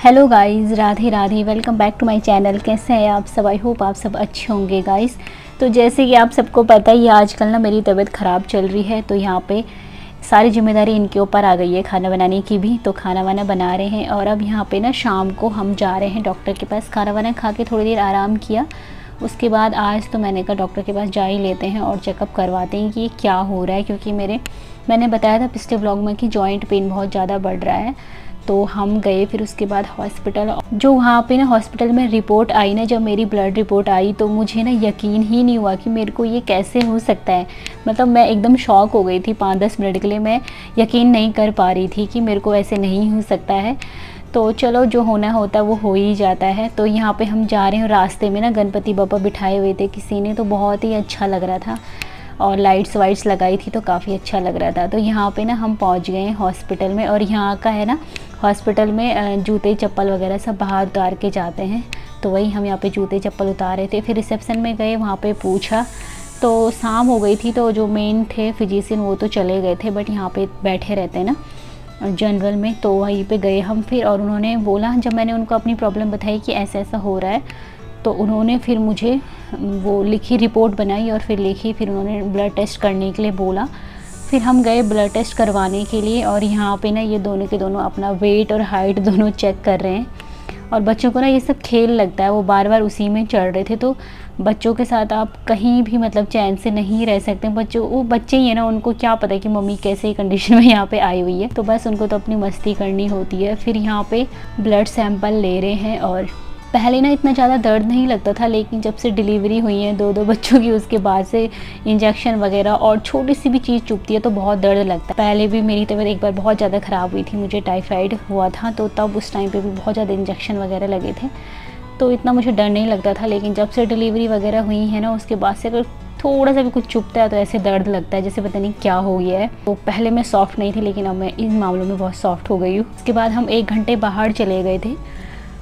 Hello guys, Radhe Radhe. Welcome back to my channel. कैसे हैं आप सब? आई होप आप सब अच्छे होंगे गाइस। तो जैसे कि आप सबको पता ही है, आजकल ना मेरी तबीयत ख़राब चल रही है, तो यहाँ पे सारी जिम्मेदारी इनके ऊपर आ गई है खाना बनाने की भी। तो खाना वाना बना रहे हैं और अब यहाँ पे ना शाम को हम जा रहे हैं डॉक्टर के पास। खाना वाना खा के थोड़ी देर आराम किया, उसके बाद आज तो मैंने कहा डॉक्टर के पास जा ही लेते हैं और चेकअप करवाते हैं कि ये क्या हो रहा है। क्योंकि मैंने बताया था पिछले व्लॉग में कि जॉइंट पेन बहुत ज़्यादा बढ़ रहा है। तो हम गए फिर उसके बाद हॉस्पिटल। जो वहाँ पे ना हॉस्पिटल में रिपोर्ट आई ना, जब मेरी ब्लड रिपोर्ट आई तो मुझे ना यकीन ही नहीं हुआ कि मेरे को ये कैसे हो सकता है। मतलब मैं एकदम शॉक हो गई थी। 5-10 मिनट के लिए मैं यकीन नहीं कर पा रही थी कि मेरे को ऐसे नहीं हो सकता है। तो चलो, जो होना होता है वो हो ही जाता है। तो यहाँ पे हम जा रहे हैं, रास्ते में ना गणपति बाबा बिठाए हुए थे किसी ने, तो बहुत ही अच्छा लग रहा था और लाइट्स वाइट्स लगाई थी तो काफ़ी अच्छा लग रहा था। तो यहाँ पे ना हम पहुँच गए हैं हॉस्पिटल में। और यहाँ का है ना, हॉस्पिटल में जूते चप्पल वगैरह सब बाहर उतार के जाते हैं। तो वही हम यहाँ पे जूते चप्पल उतारे थे। फिर रिसेप्शन में गए, वहाँ पे पूछा तो शाम हो गई थी। तो जो मेन थे फिजिशियन वो तो चले गए थे, बट यहाँ पे बैठे रहते हैं ना जनरल में, तो वहीं पे गए हम फिर। और उन्होंने बोला, जब मैंने उनको अपनी प्रॉब्लम बताई कि ऐसा ऐसा हो रहा है, तो उन्होंने फिर मुझे वो लिखी, रिपोर्ट बनाई और फिर लिखी। फिर उन्होंने ब्लड टेस्ट करने के लिए बोला। फिर हम गए ब्लड टेस्ट करवाने के लिए। और यहाँ पे ना ये दोनों के दोनों अपना वेट और हाइट दोनों चेक कर रहे हैं। और बच्चों को ना ये सब खेल लगता है, वो बार बार उसी में चढ़ रहे थे। तो बच्चों के साथ आप कहीं भी मतलब चैन से नहीं रह सकते। बच्चों, वो बच्चे ही है ना, उनको क्या पता है कि मम्मी कैसे कंडीशन में यहाँ पे आई हुई है। तो बस उनको तो अपनी मस्ती करनी होती है। फिर यहाँ पे ब्लड सैंपल ले रहे हैं। और पहले ना इतना ज़्यादा दर्द नहीं लगता था, लेकिन जब से डिलीवरी हुई है दो बच्चों की, उसके बाद से इंजेक्शन वगैरह और छोटी सी भी चीज़ चुभती है तो बहुत दर्द लगता है। पहले भी मेरी तबीयत एक बार बहुत ज़्यादा ख़राब हुई थी, मुझे टाइफाइड हुआ था, तो तब उस टाइम पे भी बहुत ज़्यादा इंजेक्शन वगैरह लगे थे, तो इतना मुझे डर नहीं लगता था। लेकिन जब से डिलीवरी वगैरह हुई है ना, उसके बाद से अगर थोड़ा सा भी कुछ चुभता है तो ऐसे दर्द लगता है जैसे पता नहीं क्या हो गया है। तो पहले मैं सॉफ्ट नहीं थी, लेकिन अब मैं इन मामलों में बहुत सॉफ्ट हो गई हूँ। उसके बाद हम 1 घंटे बाहर चले गए थे।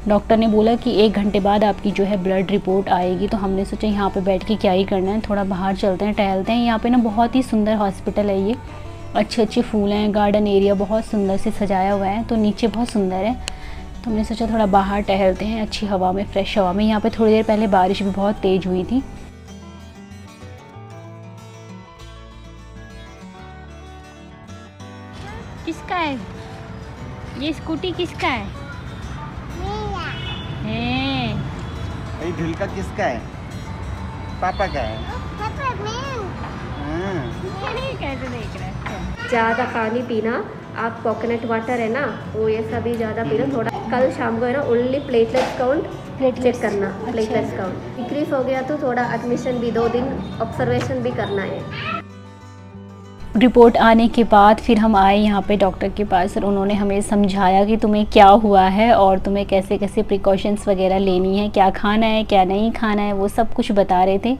डॉक्टर ने बोला कि 1 घंटे बाद आपकी जो है ब्लड रिपोर्ट आएगी। तो हमने सोचा यहाँ पे बैठ के क्या ही करना है, थोड़ा बाहर चलते हैं, टहलते हैं। यहाँ पे ना बहुत ही सुंदर हॉस्पिटल है ये, अच्छे अच्छे फूल हैं, गार्डन एरिया बहुत सुंदर से सजाया हुआ है, तो नीचे बहुत सुंदर है। तो हमने सोचा थोड़ा बाहर टहलते हैं अच्छी हवा में, फ्रेश हवा में। यहाँ पे थोड़ी देर पहले बारिश भी बहुत तेज़ हुई थी। किसका है ये स्कूटी? किसका है? ये ढिलका किसका है? पापा का है। कैसे देख रहे हैं? ज़्यादा पानी पीना, आप कोकोनट वाटर है ना वो ये सभी ज़्यादा पीना। थोड़ा कल शाम को है ना ओनली प्लेटलेट्स काउंट चेक करना। प्लेटलेट्स काउंट इंक्रीज हो गया तो थोड़ा एडमिशन भी 2 दिन ऑब्जर्वेशन भी करना है। रिपोर्ट आने के बाद फिर हम आए यहाँ पे डॉक्टर के पास और उन्होंने हमें समझाया कि तुम्हें क्या हुआ है और तुम्हें कैसे कैसे प्रिकॉशंस वगैरह लेनी है, क्या खाना है क्या नहीं खाना है, वो सब कुछ बता रहे थे।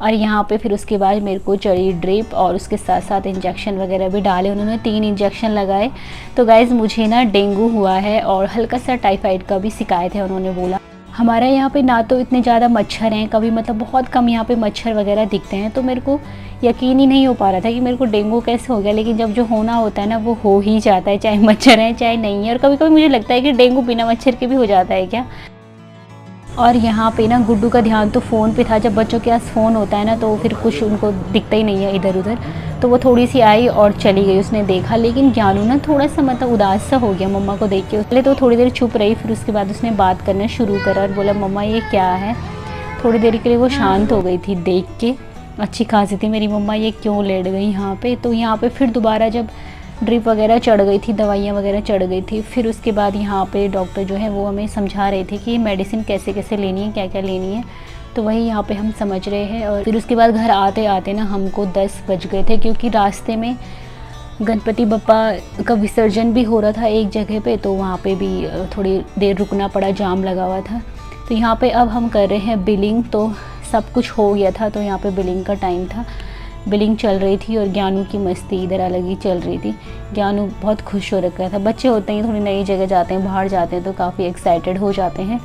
और यहाँ पे फिर उसके बाद मेरे को चढ़ी ड्रिप और उसके साथ साथ इंजेक्शन वगैरह भी डाले उन्होंने। 3 इंजेक्शन लगाए। तो गाइज़ मुझे ना डेंगू हुआ है और हल्का सा टाइफाइड का भी शिकायत है, उन्होंने बोला। हमारा यहाँ पे ना तो इतने ज़्यादा मच्छर हैं, कभी मतलब बहुत कम यहाँ पे मच्छर वगैरह दिखते हैं। तो मेरे को यकीन ही नहीं हो पा रहा था कि मेरे को डेंगू कैसे हो गया। लेकिन जब जो होना होता है ना वो हो ही जाता है, चाहे मच्छर है चाहे नहीं है। और कभी कभी मुझे लगता है कि डेंगू बिना मच्छर के भी हो जाता है क्या। और यहाँ पे ना गुड्डू का ध्यान तो फ़ोन पे था। जब बच्चों के पास फ़ोन होता है ना तो फिर कुछ उनको दिखता ही नहीं है इधर उधर। तो वो थोड़ी सी आई और चली गई, उसने देखा। लेकिन ज्ञानू ना थोड़ा सा मतलब उदास सा हो गया मम्मा को देख के। पहले तो थोड़ी देर चुप रही, फिर उसके बाद उसने बात करना शुरू करा और बोला मम्मा ये क्या है। थोड़ी देर के लिए वो शांत हो गई थी देख के, अच्छी खासी थी मेरी मम्मा, ये क्यों लेट गई यहाँ पे। तो यहाँ पे फिर दोबारा जब ड्रिप वगैरह चढ़ गई थी, दवाइयाँ वगैरह चढ़ गई थी, फिर उसके बाद यहाँ पे डॉक्टर जो है वो हमें समझा रहे थे कि मेडिसिन कैसे कैसे लेनी है, क्या क्या लेनी है। तो वही यहाँ पे हम समझ रहे हैं। और फिर उसके बाद घर आते आते ना हमको 10 बज गए थे, क्योंकि रास्ते में गणपति बप्पा का विसर्जन भी हो रहा था एक जगह पे, तो वहाँ पे भी थोड़ी देर रुकना पड़ा, जाम लगा हुआ था। तो यहाँ पे अब हम कर रहे हैं बिलिंग। तो सब कुछ हो गया था, तो यहाँ पे बिलिंग का टाइम था, बिलिंग चल रही थी और ज्ञानू की मस्ती इधर अलग ही चल रही थी। ज्ञानू बहुत खुश हो रखा था। बच्चे होते हैं थोड़ी नई जगह जाते हैं, बाहर जाते हैं तो काफ़ी एक्साइटेड हो जाते हैं।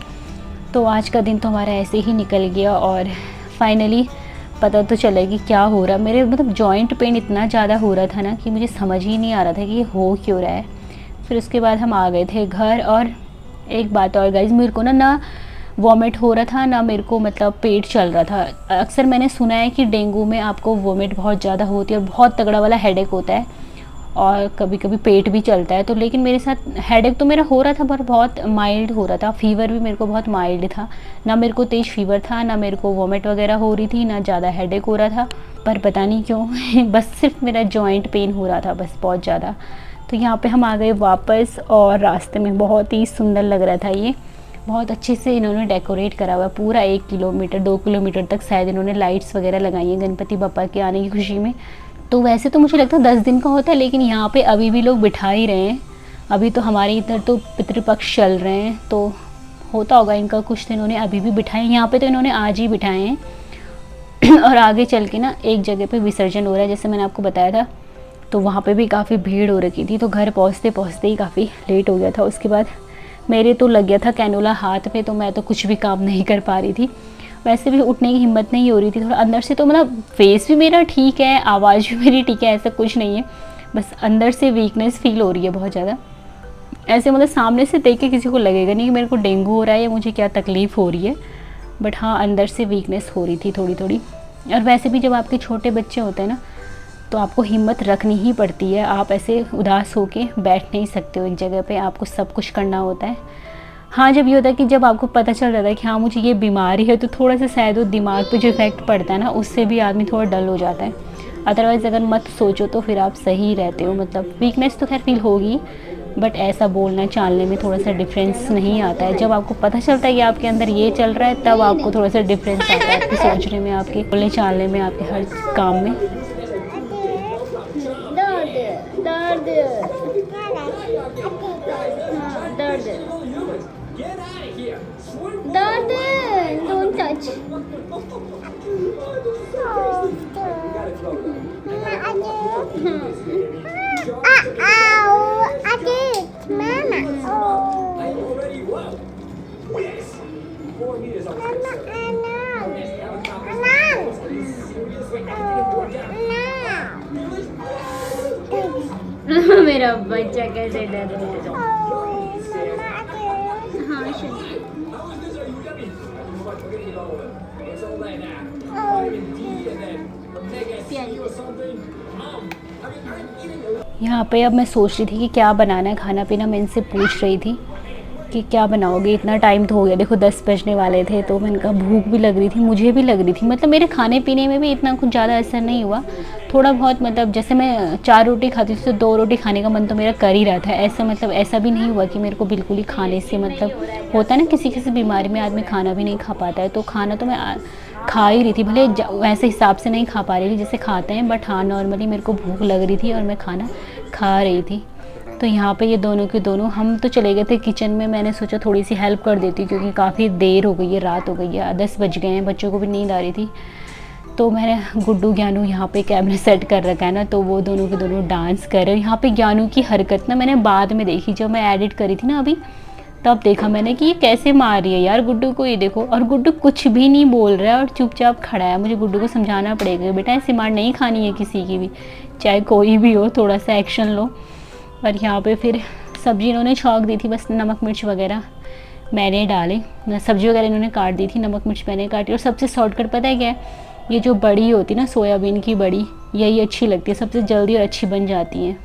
तो आज का दिन तो हमारा ऐसे ही निकल गया और फाइनली पता तो चला कि क्या हो रहा। मेरे मतलब जॉइंट पेन इतना ज़्यादा हो रहा था ना कि मुझे समझ ही नहीं आ रहा था कि ये हो क्यों रहा है। फिर उसके बाद हम आ गए थे घर और एक बात और गाइज, मेरे को ना वॉमिट हो रहा था ना मेरे को मतलब पेट चल रहा था। अक्सर मैंने सुना है कि डेंगू में आपको वॉमिट बहुत ज़्यादा होती है और बहुत तगड़ा वाला हेडेक होता है और कभी कभी पेट भी चलता है। तो लेकिन मेरे साथ हेडेक तो मेरा हो रहा था पर बहुत माइल्ड हो रहा था। फीवर भी मेरे को बहुत माइल्ड था, ना मेरे को तेज़ फीवर था, ना मेरे को वॉमिट वगैरह हो रही थी, ना ज़्यादा हेडेक हो रहा था। पर पता नहीं क्यों बस सिर्फ मेरा जॉइंट पेन हो रहा था बस बहुत ज़्यादा। तो यहाँ पे हम आ गए वापस और रास्ते में बहुत ही सुंदर लग रहा था। ये बहुत अच्छे से इन्होंने डेकोरेट करा हुआ है पूरा 1 किलोमीटर 2 किलोमीटर तक शायद इन्होंने लाइट्स वगैरह लगाई हैं गणपति बप्पा के आने की खुशी में। तो वैसे तो मुझे लगता है 10 दिन का होता है, लेकिन यहाँ पे अभी भी लोग बिठा ही रहे हैं। अभी तो हमारे इधर तो पितृपक्ष चल रहे हैं तो होता होगा इनका कुछ, तो इन्होंने अभी भी बिठाए। यहाँ पे तो इन्होंने आज ही बिठाए हैं और आगे चल के ना एक जगह पे विसर्जन हो रहा है जैसे मैंने आपको बताया था। तो वहाँ पे भी काफ़ी भीड़ हो रखी थी, तो घर पहुँचते पहुँचते ही काफ़ी लेट हो गया था। उसके बाद मेरे तो लग गया था कैनोला हाथ पे, तो मैं तो कुछ भी काम नहीं कर पा रही थी। वैसे भी उठने की हिम्मत नहीं हो रही थी थोड़ा अंदर से। तो मतलब फेस भी मेरा ठीक है, आवाज़ भी मेरी ठीक है, ऐसा कुछ नहीं है, बस अंदर से वीकनेस फील हो रही है बहुत ज़्यादा। ऐसे मतलब सामने से देख के किसी को लगेगा नहीं कि मेरे को डेंगू हो रहा है या मुझे क्या तकलीफ़ हो रही है, बट हाँ अंदर से वीकनेस हो रही थी थोड़ी थोड़ी। और वैसे भी जब आपके छोटे बच्चे होते हैं ना तो आपको हिम्मत रखनी ही पड़ती है। आप ऐसे उदास होके बैठ नहीं सकते हो एक जगह पे, आपको सब कुछ करना होता है। हाँ जब ये होता है कि जब आपको पता चल जाता है कि हाँ मुझे ये बीमारी है, तो थोड़ा सा शायद वो दिमाग पे जो इफ़ेक्ट पड़ता है ना उससे भी आदमी थोड़ा डल हो जाता है। अदरवाइज़ अगर मत सोचो तो फिर आप सही रहते हो। मतलब वीकनेस तो खैर फील होगी, बट ऐसा बोलना चालने में थोड़ा सा डिफरेंस नहीं आता है। जब आपको पता चलता है कि आपके अंदर ये चल रहा है तब आपको थोड़ा सा डिफरेंस आता है आपके सोचने में, आपके बोलने चालने में, आपके हर काम में। Don't touch. मेरा बच्चा कैसे डर रहा है। हाँ यहाँ पे अब मैं सोच रही थी कि क्या बनाना है खाना पीना। मैं इनसे पूछ रही थी कि क्या बनाओगे, इतना टाइम तो हो गया, देखो 10 बजने वाले थे। तो मैंने कहा भूख भी लग रही थी, मुझे भी लग रही थी। मतलब मेरे खाने पीने में भी इतना कुछ ज़्यादा असर नहीं हुआ, थोड़ा बहुत मतलब जैसे मैं 4 रोटी खाती थी तो 2 रोटी खाने का मन तो मेरा कर ही रहा था। ऐसा मतलब ऐसा भी नहीं हुआ कि मेरे को बिल्कुल ही खाने से मतलब होता है ना किसी किसी बीमारी में आदमी खाना भी नहीं खा पाता है। तो खाना तो मैं खा ही रही थी, भले वैसे हिसाब से नहीं खा पा रही थी जैसे खाते हैं, बट हाँ नॉर्मली मेरे को भूख लग रही थी और मैं खाना खा रही थी। तो यहाँ पे ये दोनों के दोनों हम तो चले गए थे किचन में। मैंने सोचा थोड़ी सी हेल्प कर देती क्योंकि काफ़ी देर हो गई है, रात हो गई है, 10 बज गए हैं, बच्चों को भी नींद आ रही थी। तो मैंने गुड्डू ज्ञानू यहाँ पे कैमरा सेट कर रखा है ना, तो वो दोनों के दोनों डांस कर रहे हैं। यहाँ पे ज्ञानू की हरकत ना मैंने बाद में देखी, जब मैं एडिट करी थी ना अभी, तब देखा मैंने कि ये कैसे मार रही है यार गुड्डू को। ये देखो, और गुड्डू कुछ भी नहीं बोल रहा है और चुपचाप खड़ा है। मुझे गुड्डू को समझाना पड़ेगा बेटा ऐसी मार नहीं खानी है किसी की भी, चाहे कोई भी हो, थोड़ा सा एक्शन लो। और यहाँ पे फिर सब्ज़ी इन्होंने छौंक दी थी, बस नमक मिर्च वगैरह मैंने डाले, सब्ज़ी वगैरह इन्होंने काट दी थी, नमक मिर्च मैंने काटी। और सबसे शॉर्टकट पता है क्या है, ये जो बड़ी होती ना सोयाबीन की बड़ी, यही अच्छी लगती है, सबसे जल्दी और अच्छी बन जाती हैं।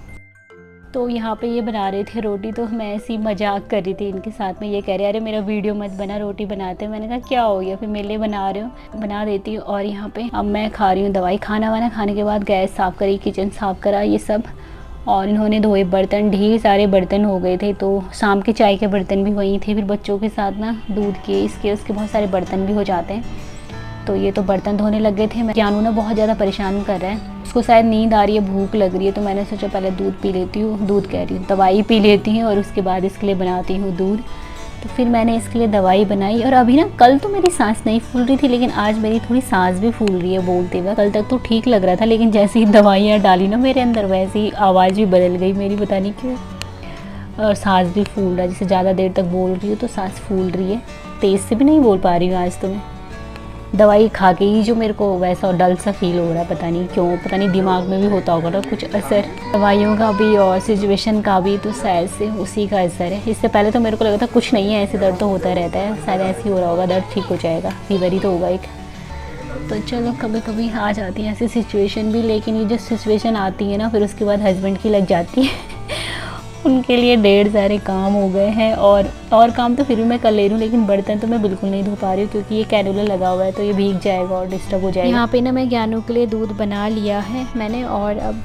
तो यहाँ पे ये बना रहे थे रोटी, तो मैं ऐसी मजाक कर रही थी इनके साथ में। ये कह रहे अरे मेरा वीडियो मत बना, रोटी बनाते। मैंने कहा क्या हो गया, फिर मेरे लिए बना रहे हो, बना देती हूँ। और यहाँ पे अब मैं खा रही हूँ दवाई। खाना वाना खाने के बाद गैस साफ़ करी, किचन साफ़ करा, ये सब। और इन्होंने धोए बर्तन, ढेर सारे बर्तन हो गए थे। तो शाम के चाय के बर्तन भी वहीं थे, फिर बच्चों के साथ ना दूध के इसके उसके बहुत सारे बर्तन भी हो जाते हैं। तो ये तो बर्तन धोने लग गए थे। मैं ज्ञानू ना बहुत ज़्यादा परेशान कर रहा है, उसको शायद नींद आ रही है, भूख लग रही है। तो मैंने सोचा पहले दूध पी लेती हूँ, दूध कह रही हूँ दवाई पी लेती हूँ, और उसके बाद इसके लिए बनाती हूँ दूध। तो फिर मैंने इसके लिए दवाई बनाई। और अभी ना कल तो मेरी सांस नहीं फूल रही थी, लेकिन आज मेरी थोड़ी सांस भी फूल रही है बोलते हुए। कल तक तो ठीक लग रहा था, लेकिन जैसे ही दवाइयाँ डाली ना मेरे अंदर, वैसे ही आवाज़ भी बदल गई मेरी, पता नहीं क्यों। और सांस भी फूल रहा है, जैसे ज़्यादा देर तक बोल रही हूँ तो सांस फूल रही है। तेज़ से भी नहीं बोल पा रही हूँ आज तो मैं। दवाई खा के ही जो मेरे को वैसा डल सा फील हो रहा है, पता नहीं क्यों, पता नहीं दिमाग में भी होता होगा ना कुछ असर दवाइयों का भी और सिचुएशन का भी, तो शायद से उसी का असर है। इससे पहले तो मेरे को लगा था कुछ नहीं है, ऐसे दर्द तो होता रहता है, शायद ऐसे ही हो रहा होगा, दर्द ठीक हो जाएगा, फीवर ही तो होगा एक। तो चलो कभी कभी आ जाती है ऐसी सिचुएशन भी, लेकिन ये जो सिचुएशन आती है ना फिर उसके बाद हस्बैंड की लग जाती है उनके लिए ढेर सारे काम हो गए हैं, और काम तो फिर भी मैं कर ले रही हूँ, लेकिन बर्तन तो मैं बिल्कुल नहीं धो पा रही हूँ क्योंकि ये कैनुला लगा हुआ है तो ये भीग जाएगा और डिस्टर्ब हो जाएगा। यहाँ पे ना मैं ज्ञानू के लिए दूध बना लिया है मैंने, और अब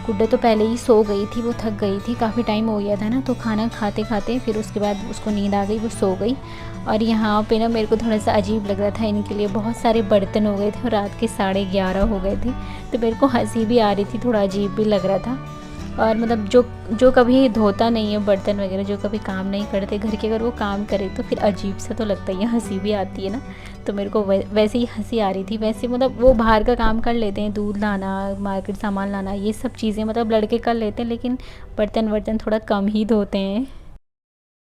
गुड्डे तो पहले ही सो गई थी, वो थक गई थी, काफ़ी टाइम हो गया था ना, तो खाना खाते खाते फिर उसके बाद उसको नींद आ गई, वो सो गई। और यहाँ पे ना मेरे को थोड़ा सा अजीब लग रहा था, इनके लिए बहुत सारे बर्तन हो गए थे और रात के 11:30 हो गए थे, तो मेरे को हंसी भी आ रही थी, थोड़ा अजीब भी लग रहा था। और मतलब जो कभी धोता नहीं है बर्तन वगैरह, जो कभी काम नहीं करते घर के, अगर वो काम करे तो फिर अजीब सा तो लगता ही है, हंसी भी आती है ना, तो मेरे को वैसे ही हंसी आ रही थी। वैसे मतलब वो बाहर का काम कर लेते हैं, दूध लाना, मार्केट सामान लाना, ये सब चीज़ें मतलब लड़के कर लेते हैं, लेकिन बर्तन वर्तन थोड़ा कम ही धोते हैं।